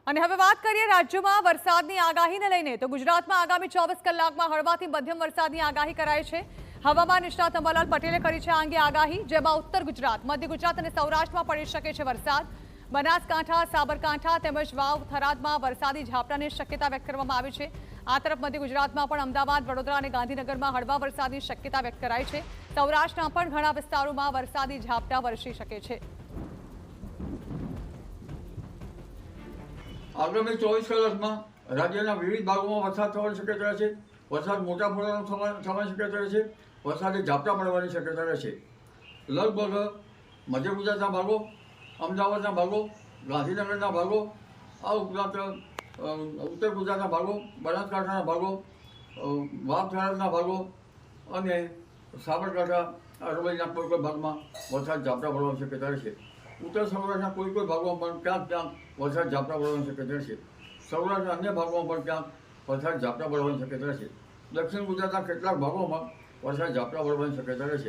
અને હવે વાત કરીએ રાજ્યમાં વરસાદની આગાહીને લઈને તો ગુજરાતમાં આગામી 24 કલાકમાં હળવાથી મધ્યમ વરસાદની આગાહી કરાઈ છે। હવામાન નિષ્ણાત અંબાલાલ પટેલે કરી છે આ અંગે આગાહી, જેમાં ઉત્તર ગુજરાત, મધ્ય ગુજરાત અને સૌરાષ્ટ્રમાં પડી શકે છે વરસાદ। બનાસકાંઠા, સાબરકાંઠા તેમજ વાવ, થરાદમાં વરસાદી ઝાપટાની શક્યતા વ્યક્ત કરવામાં આવી છે। આ તરફ મધ્ય ગુજરાતમાં પણ અમદાવાદ, વડોદરા અને ગાંધીનગરમાં હળવા વરસાદની શક્યતા વ્યક્ત કરાઈ છે। સૌરાષ્ટ્રના પણ ઘણા વિસ્તારોમાં વરસાદી ઝાપટા વરસી શકે છે। આગામી 24 કલાકમાં રાજ્યના વિવિધ ભાગોમાં વરસાદ થવાની શક્યતા છે। વરસાદ મોટા પ્રમાણમાં થવાની શક્યતા છે। વરસાદી ઝાપટા પડવાની શક્યતા છે। લગભગ મધ્ય ગુજરાતના ભાગો, અમદાવાદના ભાગો, ગાંધીનગરના ભાગો, આ ઉપરાંત ઉત્તર ગુજરાતના ભાગો, બનાસકાંઠાના ભાગો, વાવ થરાદના ભાગો અને સાબરકાંઠા અરવલ્લીના કોઈ ભાગમાં વરસાદ ઝાપટા પડવાની શક્યતા છે। ઉત્તર સૌરાષ્ટ્રના કોઈ ભાગોમાં પણ ક્યાંક વરસાદ ઝાપટા પડવાની શક્યતા છે। સૌરાષ્ટ્રના અન્ય ભાગોમાં પણ ક્યાંક વરસાદ ઝાપટા પડવાની શક્યતા છે। દક્ષિણ ગુજરાતના કેટલાક ભાગોમાં વરસાદ ઝાપટા પડવાની શક્યતા છે।